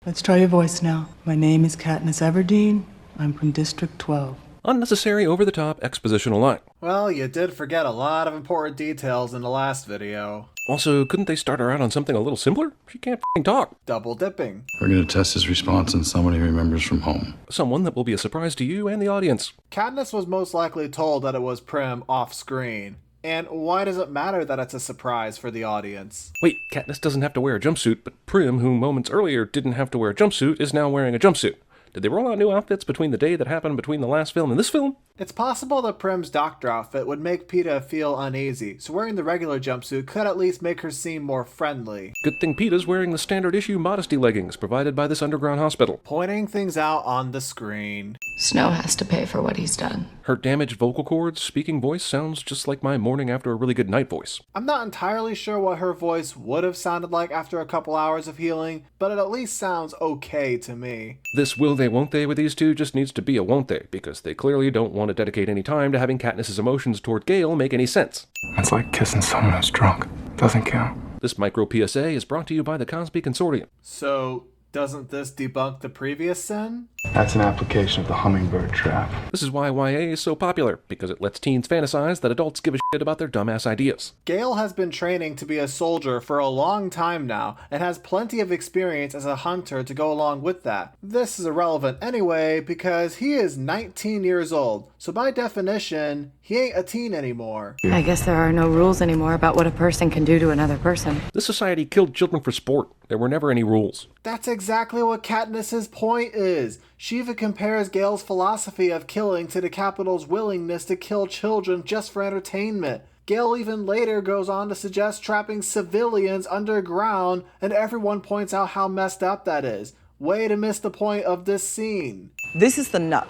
Let's try your voice now. My name is Katniss Everdeen. I'm from District 12. Unnecessary over-the-top expositional line. Well, you did forget a lot of important details in the last video. Also, couldn't they start her out on something a little simpler? She can't f***ing talk. Double dipping. We're gonna test his response on someone he remembers from home. Someone that will be a surprise to you and the audience. Katniss was most likely told that it was Prim off-screen. And why does it matter that it's a surprise for the audience? Wait, Katniss doesn't have to wear a jumpsuit, but Prim, who moments earlier didn't have to wear a jumpsuit, is now wearing a jumpsuit. Did they roll out new outfits between the day that happened between the last film and this film? It's possible that Prim's doctor outfit would make Peeta feel uneasy, so wearing the regular jumpsuit could at least make her seem more friendly. Good thing Peeta's wearing the standard issue modesty leggings provided by this underground hospital. Pointing things out on the screen. Snow has to pay for what he's done. Her damaged vocal cords, speaking voice sounds just like my morning after a really good night voice. I'm not entirely sure what her voice would have sounded like after a couple hours of healing, but it at least sounds okay to me. This will they won't they with these two just needs to be a won't they, because they clearly don't want to dedicate any time to having Katniss's emotions toward Gale make any sense. It's like kissing someone who's drunk. Doesn't count. This micro PSA is brought to you by the Cosby Consortium. So, doesn't this debunk the previous sin? That's an application of the hummingbird trap. This is why YA is so popular, because it lets teens fantasize that adults give a shit about their dumbass ideas. Gale has been training to be a soldier for a long time now, and has plenty of experience as a hunter to go along with that. This is irrelevant anyway, because he is 19 years old, so by definition, he ain't a teen anymore. I guess there are no rules anymore about what a person can do to another person. This society killed children for sport. There were never any rules. That's exactly what Katniss's point is. She even compares Gale's philosophy of killing to the Capitol's willingness to kill children just for entertainment. Gale even later goes on to suggest trapping civilians underground, and everyone points out how messed up that is. Way to miss the point of this scene. This is the nut.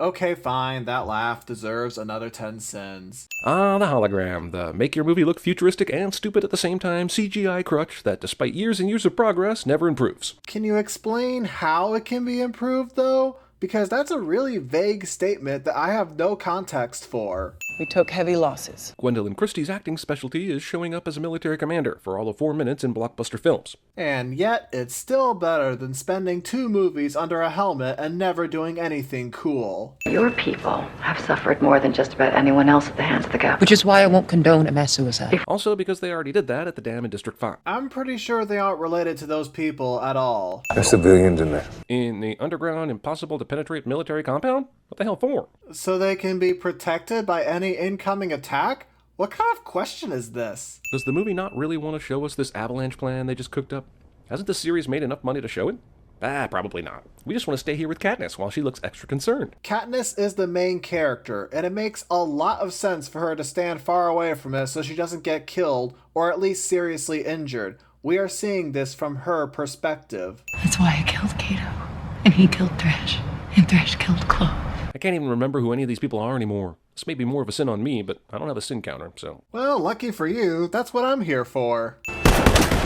Okay, fine, that laugh deserves another 10 sins. Ah, the hologram, the make your movie look futuristic and stupid at the same time CGI crutch that, despite years and years of progress, never improves. Can you explain how it can be improved, though? Because that's a really vague statement that I have no context for. We took heavy losses. Gwendolyn Christie's acting specialty is showing up as a military commander for all of 4 minutes in blockbuster films. And yet, it's still better than spending 2 movies under a helmet and never doing anything cool. Your people have suffered more than just about anyone else at the hands of the government. Which is why I won't condone a mass suicide. Also because they already did that at the dam in District 5. I'm pretty sure they aren't related to those people at all. There's civilians in there. In the underground, impossible to penetrate military compound? What the hell for? So they can be protected by any incoming attack? What kind of question is this? Does the movie not really want to show us this avalanche plan they just cooked up? Hasn't the series made enough money to show it? Probably not. We just want to stay here with Katniss while she looks extra concerned. Katniss is the main character, and it makes a lot of sense for her to stand far away from it so she doesn't get killed, or at least seriously injured. We are seeing this from her perspective. That's why I killed Cato. And he killed Thresh. And Thresh killed Clove. I can't even remember who any of these people are anymore. This may be more of a sin on me, but I don't have a sin counter, so... Well, lucky for you, that's what I'm here for.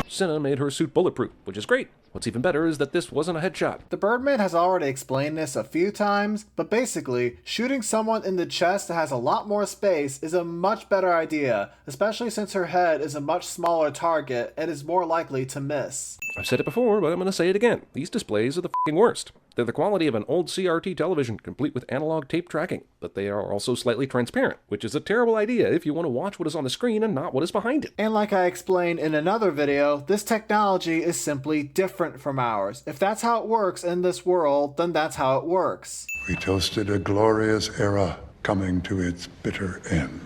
Cinna made her suit bulletproof, which is great. What's even better is that this wasn't a headshot. The Birdman has already explained this a few times, but basically, shooting someone in the chest that has a lot more space is a much better idea, especially since her head is a much smaller target and is more likely to miss. I've said it before, but I'm going to say it again. These displays are the f***ing worst. They're the quality of an old CRT television, complete with analog tape tracking, but they are also slightly transparent, which is a terrible idea if you want to watch what is on the screen and not what is behind it. And like I explained in another video, this technology is simply different from ours. If that's how it works in this world, then that's how it works. We toasted a glorious era coming to its bitter end.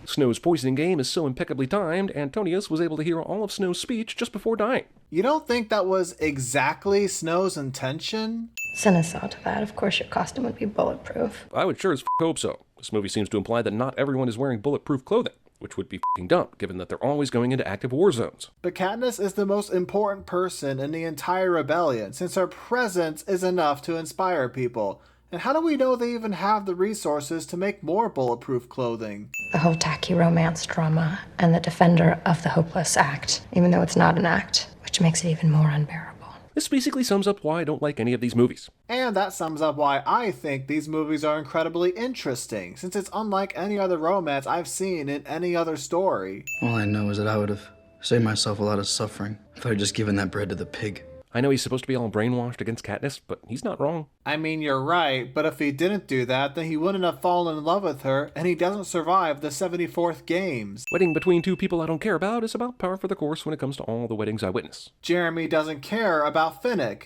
Snow's poisoning game is so impeccably timed, Antonius was able to hear all of Snow's speech just before dying. You don't think that was exactly Snow's intention? Cinna saw to that. Of course your costume would be bulletproof. I would sure as f*** hope so. This movie seems to imply that not everyone is wearing bulletproof clothing, which would be f***ing dumb, given that they're always going into active war zones. But Katniss is the most important person in the entire rebellion, since her presence is enough to inspire people. And how do we know they even have the resources to make more bulletproof clothing? The whole tacky romance drama and the defender of the hopeless act, even though it's not an act, which makes it even more unbearable. This basically sums up why I don't like any of these movies. And that sums up why I think these movies are incredibly interesting, since it's unlike any other romance I've seen in any other story. All I know is that I would have Saved myself a lot of suffering if I had just given that bread to the pig. I know he's supposed to be all brainwashed against Katniss, but he's not wrong. I mean, you're right, but if he didn't do that, then he wouldn't have fallen in love with her, and he doesn't survive the 74th games. Wedding between two people I don't care about is about par for the course when it comes to all the weddings I witness. Jeremy doesn't care about Finnick.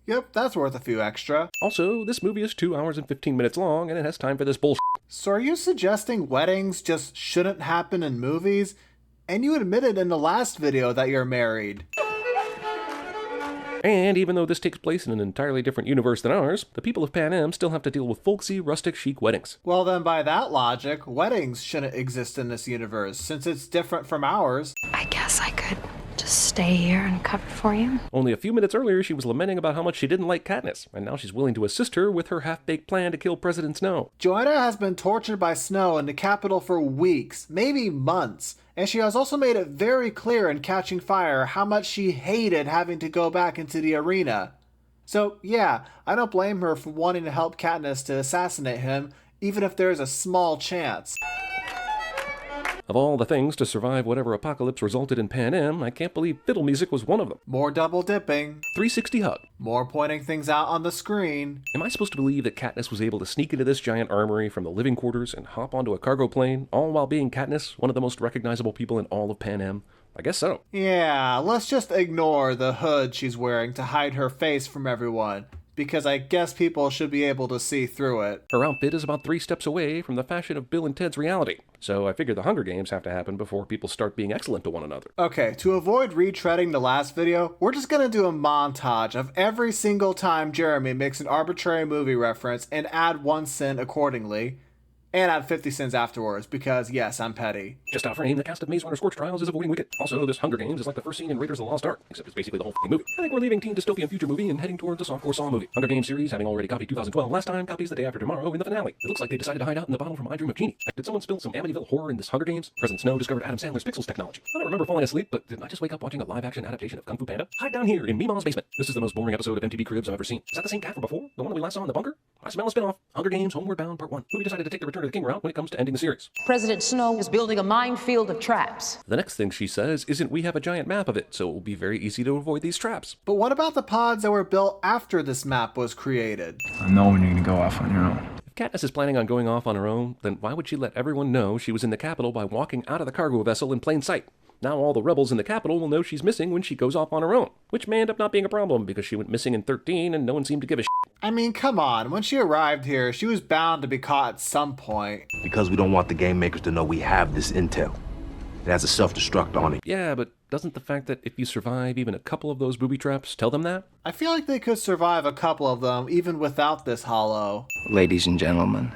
Yep, that's worth a few extra. Also, this movie is 2 hours and 15 minutes long, and it has time for this bullshit. So are you suggesting weddings just shouldn't happen in movies? And you admitted in the last video that you're married. And even though this takes place in an entirely different universe than ours, the people of Panem still have to deal with folksy, rustic, chic weddings. Well then, by that logic, weddings shouldn't exist in this universe, since it's different from ours. I guess I could just stay here and cover for you. Only a few minutes earlier, she was lamenting about how much she didn't like Katniss, and now she's willing to assist her with her half-baked plan to kill President Snow. Joanna has been tortured by Snow in the capital for weeks, maybe months. And she has also made it very clear in Catching Fire how much she hated having to go back into the arena. So yeah, I don't blame her for wanting to help Katniss to assassinate him, even if there's a small chance. Of all the things to survive whatever apocalypse resulted in Panem, I can't believe fiddle music was one of them. More double dipping. 360 hug. More pointing things out on the screen. Am I supposed to believe that Katniss was able to sneak into this giant armory from the living quarters and hop onto a cargo plane, all while being Katniss, one of the most recognizable people in all of Panem? I guess so. Yeah, let's just ignore the hood she's wearing to hide her face from everyone, because I guess people should be able to see through it. Her outfit is about 3 steps away from the fashion of Bill and Ted's reality, so I figure the Hunger Games have to happen before people start being excellent to one another. Okay, to avoid retreading the last video, we're just gonna do a montage of every single time Jeremy makes an arbitrary movie reference and add 1 sin accordingly. And add 50 cents afterwards, because yes, I'm petty. Just out frame, the cast of Maze Runner Scorch Trials is avoiding Wicket. Also, this Hunger Games is like the first scene in Raiders of the Lost Ark, except it's basically the whole movie. I think we're leaving teen dystopian future movie and heading towards the softcore Saw movie. Hunger Games series, having already copied 2012 last time, copies The Day After Tomorrow in the finale. It looks like they decided to hide out in the bottle from I Dream of Jeannie. Did someone spill some Amityville horror in this Hunger Games? President Snow discovered Adam Sandler's Pixels technology. I don't remember falling asleep, but did I just wake up watching a live-action adaptation of Kung Fu Panda? Hide down here in Meemaw's basement. This is the most boring episode of MTV Cribs I've ever seen. Is that the same cat from before? The one that we last saw in the bunker? I smell a spinoff. Hunger Games Homeward Bound Part 1. Movie decided to take the Return of the King route when it comes to ending the series. President Snow is building a minefield of traps. The next thing she says isn't we have a giant map of it, so it will be very easy to avoid these traps. But what about the pods that were built after this map was created? I know when you're gonna go off on your own. If Katniss is planning on going off on her own, then why would she let everyone know she was in the capital by walking out of the cargo vessel in plain sight? Now all the rebels in the capital will know she's missing when she goes off on her own, which may end up not being a problem because she went missing in 13 and no one seemed to give a shit. I mean, come on, when she arrived here, she was bound to be caught at some point. Because we don't want the game makers to know we have this intel. It has a self-destruct on it. Yeah, but doesn't the fact that if you survive even a couple of those booby traps tell them that? I feel like they could survive a couple of them even without this hollow. Ladies and gentlemen,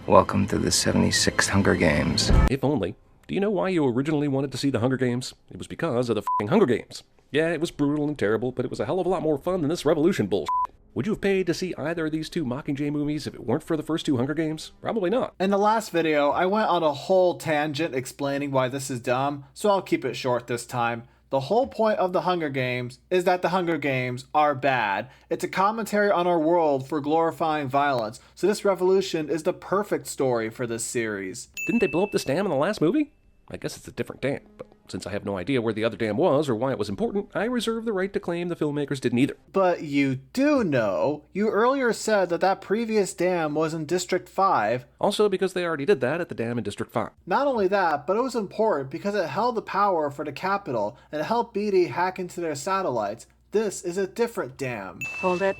welcome to the 76th Hunger Games. If only. Do you know why you originally wanted to see the Hunger Games? It was because of the f***ing Hunger Games. Yeah, it was brutal and terrible, but it was a hell of a lot more fun than this Revolution bullshit. Would you have paid to see either of these 2 Mockingjay movies if it weren't for the first 2 Hunger Games? Probably not. In the last video, I went on a whole tangent explaining why this is dumb, so I'll keep it short this time. The whole point of the Hunger Games is that the Hunger Games are bad. It's a commentary on our world for glorifying violence, so this revolution is the perfect story for this series. Didn't they blow up this dam in the last movie? I guess it's a different dam, but since I have no idea where the other dam was or why it was important, I reserve the right to claim the filmmakers didn't either. But you do know. You earlier said that that previous dam was in District 5. Also because they already did that at the dam in District 5. Not only that, but it was important because it held the power for the capital and helped BD hack into their satellites. This is a different dam. Hold it.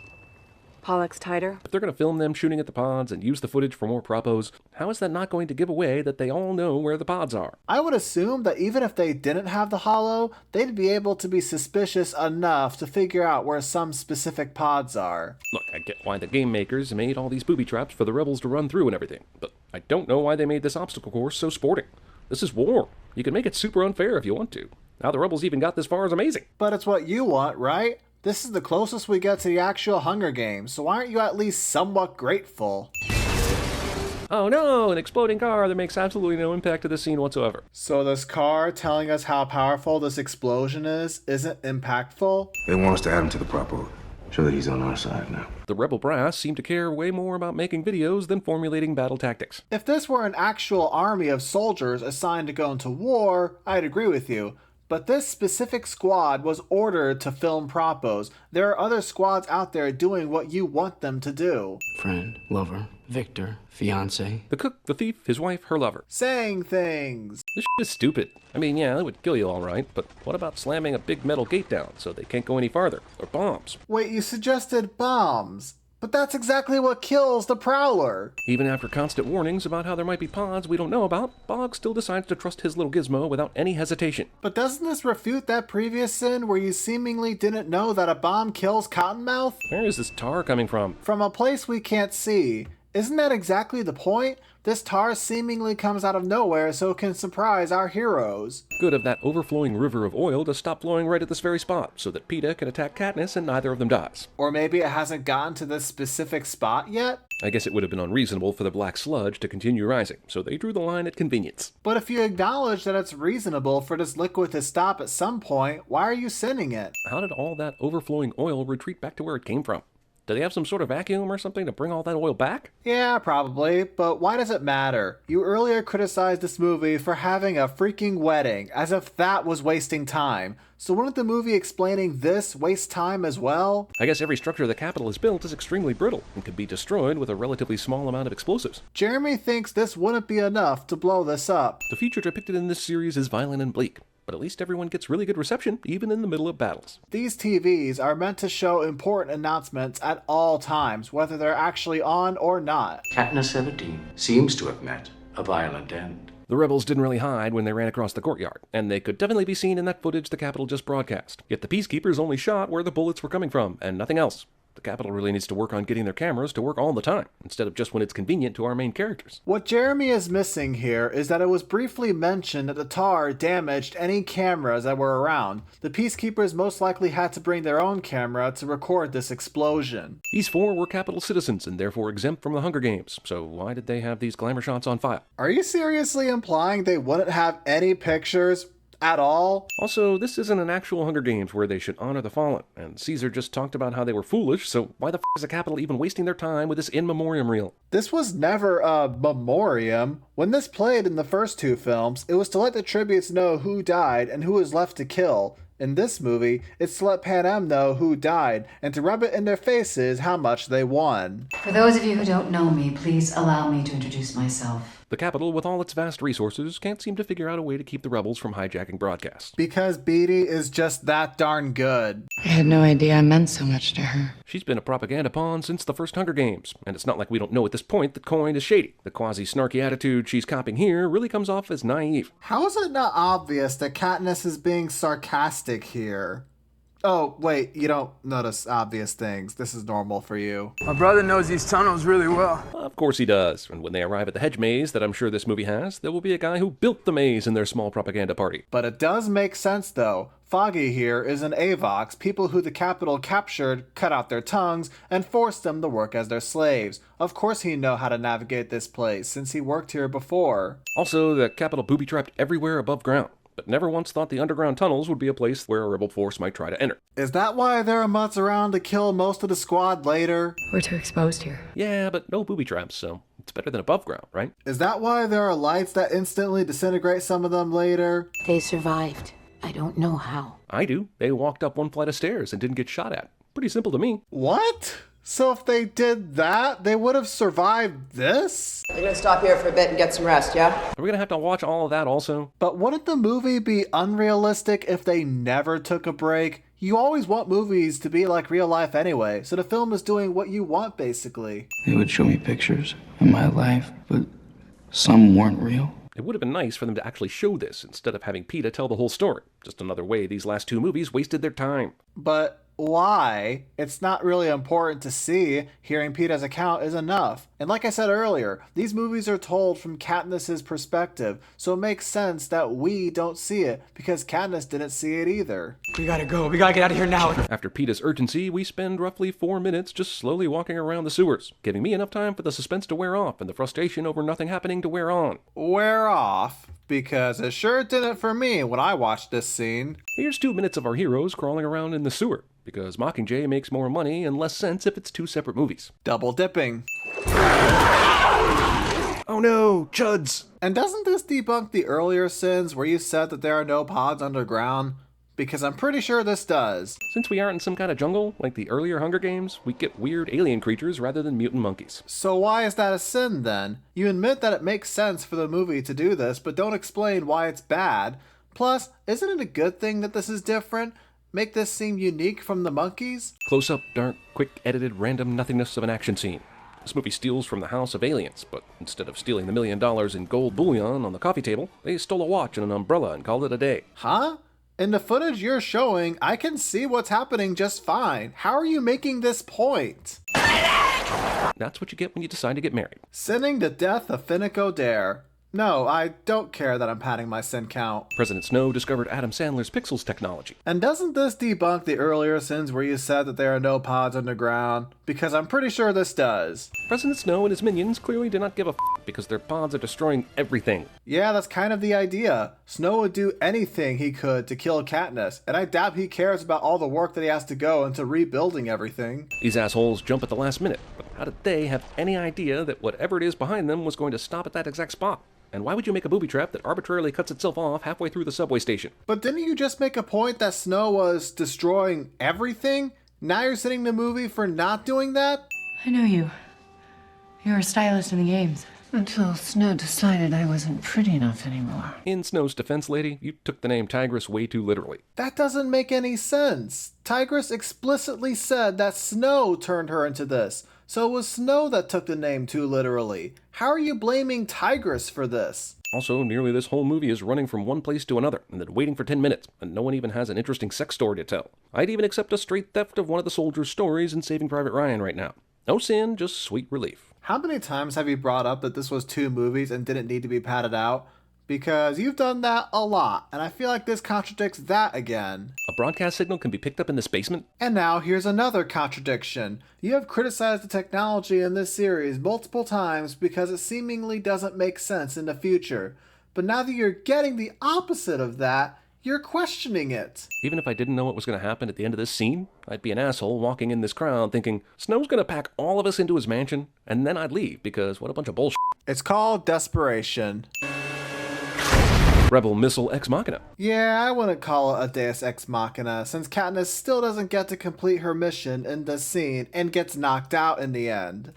Pollux tighter. If they're going to film them shooting at the pods and use the footage for more propos, how is that not going to give away that they all know where the pods are? I would assume that even if they didn't have the hollow, they'd be able to be suspicious enough to figure out where some specific pods are. Look, I get why the game makers made all these booby traps for the rebels to run through and everything, but I don't know why they made this obstacle course so sporting. This is war. You can make it super unfair if you want to. How the rebels even got this far is amazing. But it's what you want, right? This is the closest we get to the actual Hunger Games, so why aren't you at least somewhat grateful? Oh no, an exploding car that makes absolutely no impact to this scene whatsoever. So this car telling us how powerful this explosion isn't impactful? They want us to add him to the propo. Show that he's on our side now. The rebel brass seem to care way more about making videos than formulating battle tactics. If this were an actual army of soldiers assigned to go into war, I'd agree with you. But this specific squad was ordered to film propos. There are other squads out there doing what you want them to do. Friend, lover, victor, fiance. The cook, the thief, his wife, her lover. Saying things. This shit is stupid. I mean, yeah, it would kill you all right, but what about slamming a big metal gate down so they can't go any farther? Or bombs? Wait, you suggested bombs. But that's exactly what kills the Prowler. Even after constant warnings about how there might be pods we don't know about, Boggs still decides to trust his little gizmo without any hesitation. But doesn't this refute that previous sin where you seemingly didn't know that a bomb kills Cottonmouth? Where is this tar coming from? From a place we can't see. Isn't that exactly the point? This tar seemingly comes out of nowhere so it can surprise our heroes. Good of that overflowing river of oil to stop flowing right at this very spot so that PETA can attack Katniss and neither of them dies. Or maybe it hasn't gotten to this specific spot yet? I guess it would have been unreasonable for the black sludge to continue rising, so they drew the line at convenience. But if you acknowledge that it's reasonable for this liquid to stop at some point, why are you sinning it? How did all that overflowing oil retreat back to where it came from? Do they have some sort of vacuum or something to bring all that oil back? Yeah, probably, but why does it matter? You earlier criticized this movie for having a freaking wedding, as if that was wasting time. So wouldn't the movie explaining this waste time as well? I guess every structure the Capitol is built is extremely brittle and could be destroyed with a relatively small amount of explosives. Jeremy thinks this wouldn't be enough to blow this up. The future depicted in this series is violent and bleak, but at least everyone gets really good reception, even in the middle of battles. These TVs are meant to show important announcements at all times, whether they're actually on or not. Katniss Everdeen seems to have met a violent end. The rebels didn't really hide when they ran across the courtyard, and they could definitely be seen in that footage the Capitol just broadcast. Yet the Peacekeepers only shot where the bullets were coming from, and nothing else. The Capitol really needs to work on getting their cameras to work all the time, instead of just when it's convenient to our main characters. What Jeremy is missing here is that it was briefly mentioned that the tar damaged any cameras that were around. The Peacekeepers most likely had to bring their own camera to record this explosion. These four were Capitol citizens and therefore exempt from the Hunger Games, so why did they have these glamour shots on file? Are you seriously implying they wouldn't have any pictures at all? Also, this isn't an actual Hunger Games where they should honor the fallen, and Caesar just talked about how they were foolish, so why the f is the Capitol even wasting their time with this in memoriam reel? This was never a memoriam. When this played in the first two films, it was to let the tributes know who died and who was left to kill. In this movie, it's to let Pan Am know who died and to rub it in their faces how much they won. For those of you who don't know me, please allow me to introduce myself. The Capitol, with all its vast resources, can't seem to figure out a way to keep the rebels from hijacking broadcasts. Because Beatty is just that darn good. I had no idea I meant so much to her. She's been a propaganda pawn since the first Hunger Games, and it's not like we don't know at this point that Coin is shady. The quasi-snarky attitude she's copying here really comes off as naive. How is it not obvious that Katniss is being sarcastic here? Oh, wait, you don't notice obvious things. This is normal for you. My brother knows these tunnels really well. Of course he does. And when they arrive at the hedge maze that I'm sure this movie has, there will be a guy who built the maze in their small propaganda party. But it does make sense, though. Foggy here is an Avox, people who the Capitol captured, cut out their tongues, and forced them to work as their slaves. Of course he'd know how to navigate this place, since he worked here before. Also, the Capitol booby-trapped everywhere above ground, but never once thought the underground tunnels would be a place where a rebel force might try to enter. Is that why there are mutts around to kill most of the squad later? We're too exposed here. Yeah, but no booby traps, so it's better than above ground, right? Is that why there are lights that instantly disintegrate some of them later? They survived. I don't know how. I do. They walked up one flight of stairs and didn't get shot at. Pretty simple to me. What? So if they did that, they would have survived this? We're gonna stop here for a bit and get some rest, yeah? Are we gonna have to watch all of that also? But wouldn't the movie be unrealistic if they never took a break? You always want movies to be like real life anyway, so the film is doing what you want, basically. They would show me pictures of my life, but some weren't real. It would have been nice for them to actually show this instead of having PETA tell the whole story. Just another way these last two movies wasted their time. But why? It's not really important to see. Hearing PETA's account is enough. And like I said earlier, these movies are told from Katniss's perspective, so it makes sense that we don't see it, because Katniss didn't see it either. We gotta go. We gotta get out of here now. After PETA's urgency, we spend roughly 4 minutes just slowly walking around the sewers, giving me enough time for the suspense to wear off and the frustration over nothing happening to wear on. Wear off? Because it sure didn't for me when I watched this scene. Here's 2 minutes of our heroes crawling around in the sewer, because Mockingjay makes more money and less sense if it's 2 separate movies. Double dipping. Oh no, chuds! And doesn't this debunk the earlier sins where you said that there are no pods underground? Because I'm pretty sure this does. Since we aren't in some kind of jungle, like the earlier Hunger Games, we get weird alien creatures rather than mutant monkeys. So why is that a sin then? You admit that it makes sense for the movie to do this, but don't explain why it's bad. Plus, isn't it a good thing that this is different? Make this seem unique from the monkeys? Close-up, dark, quick, edited, random nothingness of an action scene. This movie steals from the house of aliens, but instead of stealing the $1 million in gold bullion on the coffee table, they stole a watch and an umbrella and called it a day. Huh? In the footage you're showing, I can see what's happening just fine. How are you making this point? That's what you get when you decide to get married. Sinning the death of Finico Dare. No, I don't care that I'm padding my sin count. President Snow discovered Adam Sandler's Pixels technology. And doesn't this debunk the earlier sins where you said that there are no pods underground? Because I'm pretty sure this does. President Snow and his minions clearly did not give a because their pods are destroying everything. Yeah, that's kind of the idea. Snow would do anything he could to kill Katniss, and I doubt he cares about all the work that he has to go into rebuilding everything. These assholes jump at the last minute, but how did they have any idea that whatever it is behind them was going to stop at that exact spot? And why would you make a booby trap that arbitrarily cuts itself off halfway through the subway station? But didn't you just make a point that Snow was destroying everything? Now you're sitting the movie for not doing that? I know you. You were a stylist in the games. Until Snow decided I wasn't pretty enough anymore. In Snow's defense, lady, you took the name Tigress way too literally. That doesn't make any sense. Tigress explicitly said that Snow turned her into this. So it was Snow that took the name too literally. How are you blaming Tigress for this? Also, nearly this whole movie is running from one place to another, and then waiting for 10 minutes, and no one even has an interesting sex story to tell. I'd even accept a straight theft of one of the soldiers' stories in Saving Private Ryan right now. No sin, just sweet relief. How many times have you brought up that this was 2 movies and didn't need to be padded out? Because you've done that a lot, and I feel like this contradicts that again. A broadcast signal can be picked up in this basement? And now here's another contradiction. You have criticized the technology in this series multiple times because it seemingly doesn't make sense in the future. But now that you're getting the opposite of that, you're questioning it. Even if I didn't know what was going to happen at the end of this scene, I'd be an asshole walking in this crowd thinking, Snow's going to pack all of us into his mansion, and then I'd leave because what a bunch of bullshit. It's called desperation. Rebel Missile Ex Machina. Yeah, I wouldn't call it a Deus Ex Machina, since Katniss still doesn't get to complete her mission in this scene and gets knocked out in the end.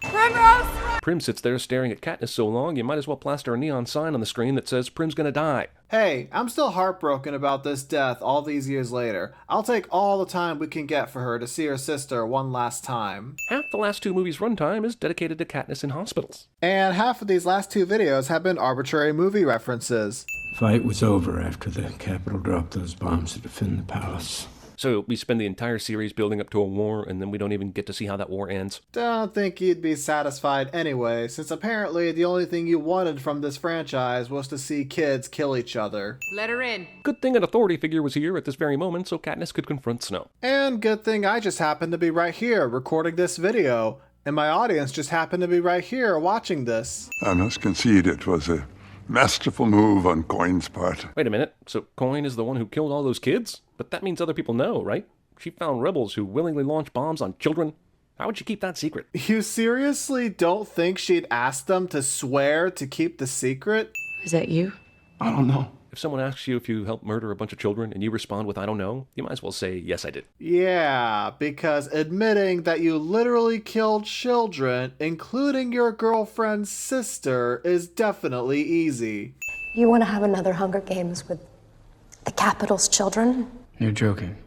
Prim sits there staring at Katniss so long, you might as well plaster a neon sign on the screen that says Prim's gonna die. Hey, I'm still heartbroken about this death all these years later. I'll take all the time we can get for her to see her sister one last time. Half the last 2 movies' runtime is dedicated to Katniss in hospitals. And half of these last 2 videos have been arbitrary movie references. Fight was over after the Capitol dropped those bombs to defend the palace. So we spend the entire series building up to a war, and then we don't even get to see how that war ends. Don't think you'd be satisfied anyway, since apparently the only thing you wanted from this franchise was to see kids kill each other. Let her in. Good thing an authority figure was here at this very moment so Katniss could confront Snow. And good thing I just happened to be right here recording this video, and my audience just happened to be right here watching this. I must concede it was a masterful move on Coin's part. Wait a minute, so Coin is the one who killed all those kids? But that means other people know, right? She found rebels who willingly launch bombs on children. How would she keep that secret? You seriously don't think she'd ask them to swear to keep the secret? Is that you? I don't know. If someone asks you if you helped murder a bunch of children and you respond with I don't know, you might as well say, yes, I did. Yeah, because admitting that you literally killed children, including your girlfriend's sister, is definitely easy. You want to have another Hunger Games with the Capitol's children? You're joking.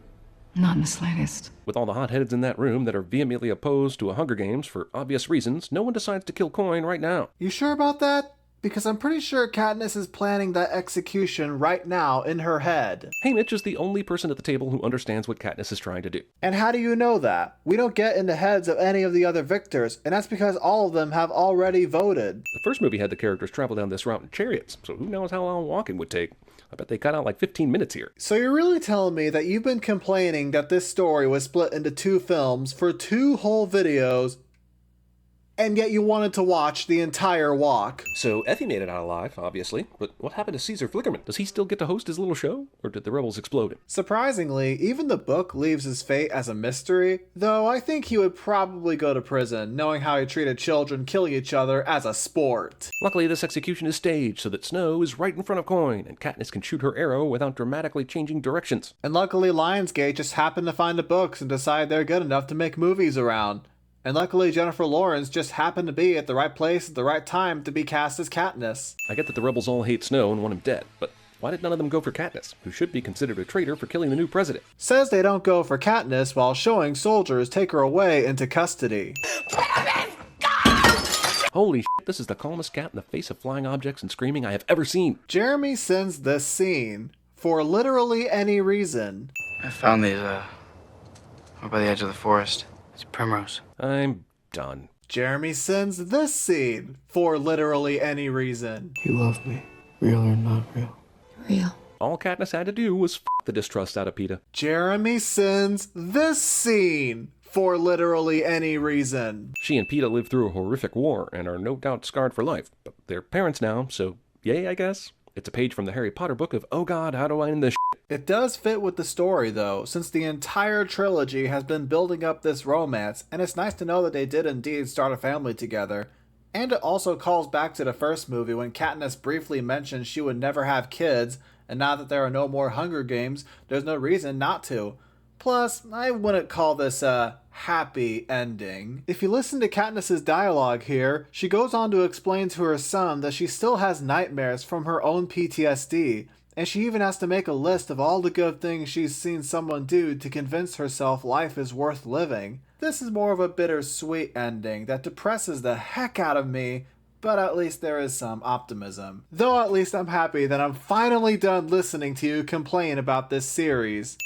Not in the slightest. With all the hotheads in that room that are vehemently opposed to a Hunger Games for obvious reasons, no one decides to kill Coin right now. You sure about that? Because I'm pretty sure Katniss is planning that execution right now in her head. Haymitch is the only person at the table who understands what Katniss is trying to do. And how do you know that? We don't get in the heads of any of the other victors, and that's because all of them have already voted. The first movie had the characters travel down this route in chariots, so who knows how long walking would take. I bet they cut out like 15 minutes here. So you're really telling me that you've been complaining that this story was split into 2 films for 2 whole videos, and yet you wanted to watch the entire walk. So Effie made it out alive, obviously, but what happened to Caesar Flickerman? Does he still get to host his little show, or did the rebels explode him? Surprisingly, even the book leaves his fate as a mystery, though I think he would probably go to prison, knowing how he treated children killing each other as a sport. Luckily, this execution is staged so that Snow is right in front of Coin, and Katniss can shoot her arrow without dramatically changing directions. And luckily, Lionsgate just happened to find the books and decide they're good enough to make movies around. And luckily, Jennifer Lawrence just happened to be at the right place at the right time to be cast as Katniss. I get that the rebels all hate Snow and want him dead, but why did none of them go for Katniss, who should be considered a traitor for killing the new president? Says they don't go for Katniss while showing soldiers take her away into custody. Holy shit, this is the calmest cat in the face of flying objects and screaming I have ever seen. Jeremy sends this scene for literally any reason. I found these, over by the edge of the forest. It's primrose. I'm done. Jeremy sends this scene for literally any reason. You love me, real or not real? Real. All Katniss had to do was f the distrust out of Peeta. Jeremy sends this scene for literally any reason. She and Peeta lived through a horrific war and are no doubt scarred for life, but they're parents now, so yay, I guess. It's a page from the Harry Potter book of, oh god, how do I end this shit? It does fit with the story, though, since the entire trilogy has been building up this romance, and it's nice to know that they did indeed start a family together. And it also calls back to the first movie when Katniss briefly mentioned she would never have kids, and now that there are no more Hunger Games, there's no reason not to. Plus, I wouldn't call this a happy ending. If you listen to Katniss's dialogue here, she goes on to explain to her son that she still has nightmares from her own PTSD, and she even has to make a list of all the good things she's seen someone do to convince herself life is worth living. This is more of a bittersweet ending that depresses the heck out of me, but at least there is some optimism. Though at least I'm happy that I'm finally done listening to you complain about this series.